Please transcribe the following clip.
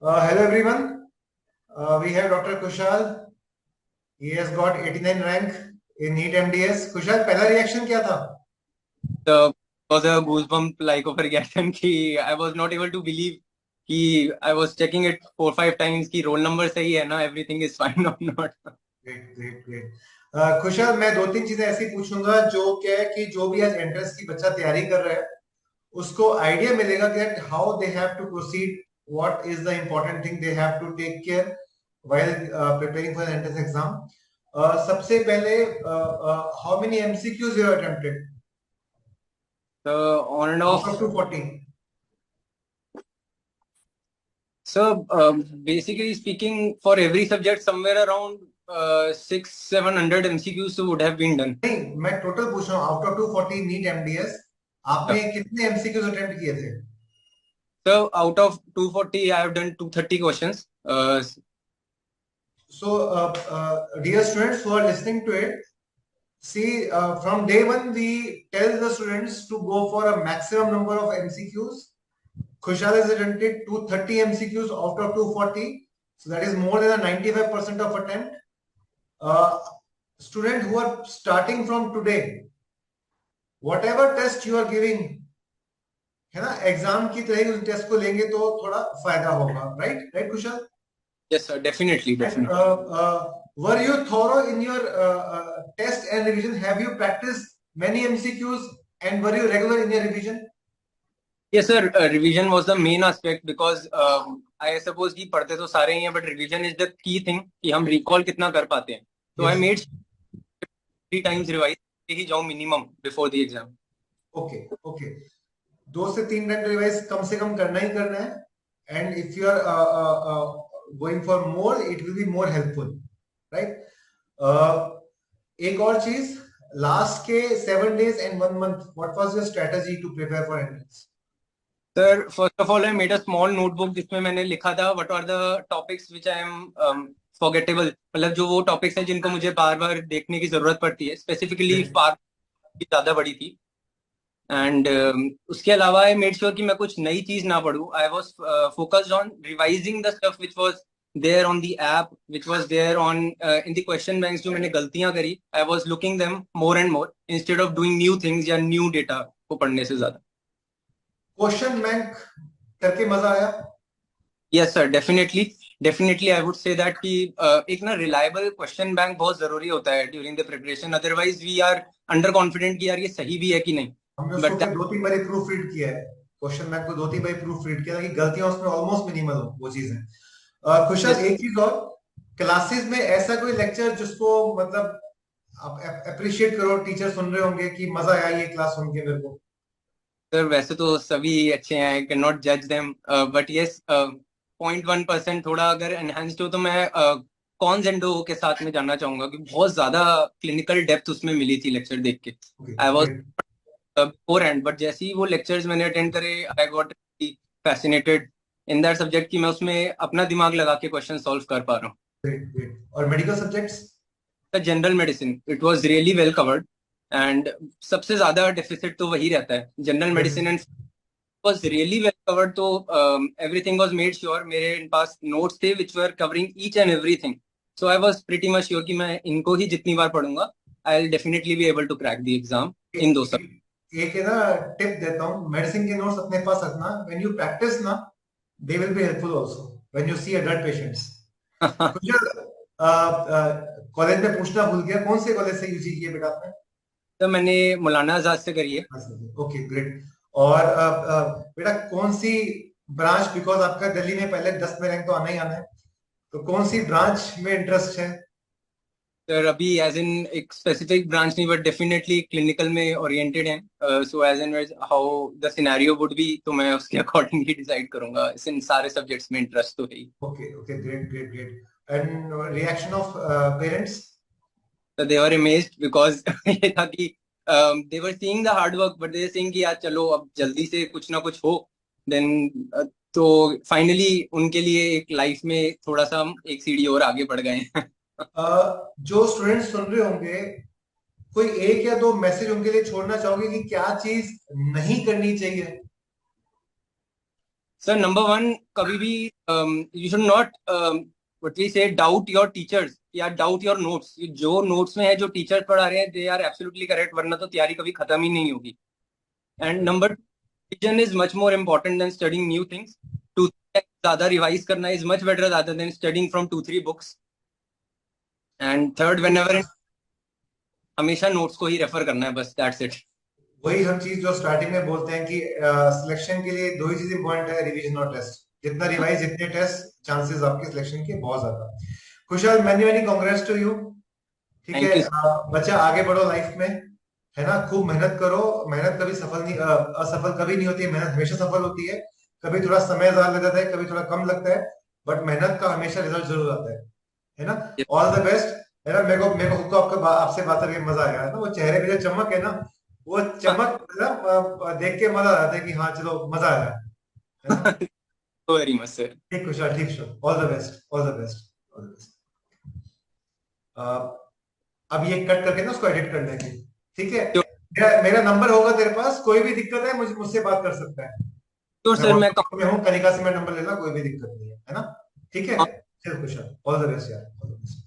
Hello everyone. We have Dr. Kushal. He has got 89 rank in NEET MDS. Kushal, पहला reaction क्या था? The was a goosebump like of a reaction कि I was not able to believe कि I was checking it 4-5 times कि roll number सही है ना, everything is fine or not. Great, great, great. खुशहाल, मैं दो तीन चीजें ऐसी पूछूंगा जो क्या है कि जो भी आज एंट्रेंस की बच्चा तैयारी कर रहा है उसको आइडिया मिलेगा कि how they have to proceed, what is the important thing they have to take care while preparing for entrance exam. सबसे पहले, how many MCQs you attempted On and out of off. 240? So basically speaking, for every subject, somewhere around 600-700 MCQs would have been done. नहीं, मैं total पूछ रहा हूँ. Out of 240 NEET MDS Yeah. आपने कितने MCQs attempt किए थे? So out of 240, I have done 230 questions. Dear students who are listening to it, see, from day one we tell the students to go for a maximum number of MCQs. Kushal has attempted 230 MCQs out of 240, so that is more than a 95% of attempt. Student who are starting from today, whatever test you are giving, है ना, exam की तरह उस test को लेंगे तो थोड़ा फायदा होगा. Right right Kusal? Yes, sir, definitely, And definitely. were you thorough in your test and revision? Have you practiced many MCQs and were you regular in your revision? Yes, sir. Revision was the main aspect because I suppose कि पढ़ते तो सारे ही हैं, but revision is the key thing कि हम recall कितना कर पाते हैं. So I Yes. made 3 times revise ही जाऊँ minimum before the exam. Okay, okay. 2 से 3 टाइम रिवाइज कम से कम करना ही करना है. And if you are going for more, it will be more helpful, right? एक और चीज, लास्ट के 7 days and 1 month, what was your strategy to prepare for entrance? Sir, first of all, I made a small notebook जिसमें मैंने लिखा था what are the topics which I am forgettable. मतलब जो वो topics हैं जिनको मुझे बार बार देखने की जरूरत पड़ती है. Specifically फार्म की ज्यादा बड़ी थी. एंड उसके अलावा आई मेड श्योर कि मैं कुछ नई चीज ना पढूं. I was focused on revising the stuff which was there on the app, which was there on in the question banks. जो मैंने गलतियां करी, I was looking them more and more instead of doing new things या new data को पढ़ने से ज्यादा. Question bank करके मजा आया? Yes sir, definitely definitely I would say that कि एक ना रिलायबल क्वेश्चन बैंक बहुत जरूरी होता है during the preparation. Otherwise we are under confident कि यार ये सही भी है कि नहीं. हमने उसको बट फिर 2-3 बार प्रूफ रीड किया है. क्वेश्चन बैंक को 2-3 बार प्रूफ रीड किया ताकि गलतियां उसमें ऑलमोस्ट मिनिमल हो. वो चीज है. खुशहाल, एक चीज और, क्लासेस में ऐसा कोई लेक्चर जिसको मतलब आप अप्रिशिएट करो, टीचर सुन रहे होंगे कि मजा आया ये क्लास सुन के मेरे को? सर वैसे तो सभी अच्छे हैं, आई कैन नॉट जज देम, बट यस 0.1% थोड़ा अगर एनहांस्ड हो तो मैं कॉन्स एंड डो के साथ में जानना चाहूंगा कि बहुत ज्यादा क्लिनिकल डेप्थ उसमें मिली थी लेक्चर देख के. Okay, I was great. Before hand, but जैसे ही वो लेक्चर्स मैंने अटेंड करे I got fascinated in that subject कि मैं उसमें अपना दिमाग लगा के क्वेश्चन सॉल्व कर पा रहा हूँ. Great, great. और medical subjects? General medicine it was really well covered. And सबसे ज्यादा डेफिसिट तो वही रहता है, general medicine. And was really well covered. तो everything was made sure. मेरे पास notes थे which were covering each and everything. So I was pretty much sure कि मैं इनको ही जितनी बार पढ़ूंगा I'll definitely be able to crack the exam in those subjects. एक है ना, टिप देता हूँ, मेडिसिन के नोट्स अपने पास रखना. व्हेन यू प्रैक्टिस ना, they will be helpful also when you see adult patients. College में पूछना भूल गया, कौन से कॉलेज से यूजी किए बेटा आपने? तो मैंने मौलाना आजाद से करी है. Okay, great. और बेटा कौन सी ब्रांच, बिकॉज आपका दिल्ली में पहले 10 में रैंक तो आना ही आना है, तो कौन सी ब्रांच में इंटरेस्ट है? सर अभी एज इन एक स्पेसिफिक ब्रांच नहीं, बट डेफिनेटली क्लिनिकल में ओरिएंटेड है. So as in how the scenario would be, तो मैं उसके अकॉर्डिंग ही डिसाइड करूंगा. इन सारे सब्जेक्ट्स में इंटरेस्ट तो है ही. Okay, okay, great, great, great. And reaction of parents? they were amazed because ये था कि they were seeing the hard work but they were saying कि यार चलो अब जल्दी से कुछ ना कुछ हो. then तो फाइनली उनके लिए एक लाइफ में थोड़ा सा हम एक सीढ़ी और आगे बढ़ गए हैं. जो स्टूडेंट्स सुन रहे होंगे, कोई एक या दो मैसेज उनके लिए छोड़ना चाहोगे कि क्या चीज नहीं करनी चाहिए? सर नंबर वन, कभी भी you should not what we say doubt your teachers या डाउट योर नोट्स। जो नोट्स में है, जो टीचर्स पढ़ा रहे हैं, दे आर एब्सोल्युटली करेक्ट, वरना तो तैयारी कभी खत्म ही नहीं होगी। And number revision is much more important than studying new things. Two ज्यादा रिवाइज करना is much better rather than studying from 2-3 books. And third, whenever, हमेशा नोट्स को ही रेफर करना है, बस दैट्स इट। वही हम चीज जो स्टार्टिंग में बोलते हैं कि सिलेक्शन के लिए दो ही चीज इंपॉर्टेंट है, रिवीजन और टेस्ट। जितना रिवाइज जितने टेस्ट, चांसेस आपके सिलेक्शन के बहुत ज्यादा। खुशहाल, many many congrats to you. ठीक है, थैंक यू। बच्चा आगे बढ़ो लाइफ में, है ना, खूब मेहनत करो। मेहनत कभी सफल नहीं, असफल कभी नहीं होती है, मेहनत हमेशा सफल होती है। कभी थोड़ा समय ज्यादा लग जाता है, कभी थोड़ा कम लगता है, बट मेहनत का हमेशा रिजल्ट जरूर आता है ना। All the best. है ना, मेरे को खुद को आपसे बात करके मजा आया है ना, वो चेहरे पे जो चमक है ना, वो चमक ना देख के मजा आ जाता है कि हाँ चलो मजा आ रहा है ना। Very much sir. ठीक खुशहाल, ठीक sure, all the best, all the best, all the best. अब ये कट करके ना उसको एडिट कर लेंगे। ठीक है, मेरा नंबर होगा तेरे पास, कोई भी दिक्कत है मुझसे बात कर सकता है। तो मैं सर मैं व्हाट्सएप में हूँ, कनिका से मैं नंबर लेना, कोई भी दिक्कत नहीं है, है ना। ठीक है, चल खुशहाल, ऑल द बेस्ट यार, ऑल द बेस्ट।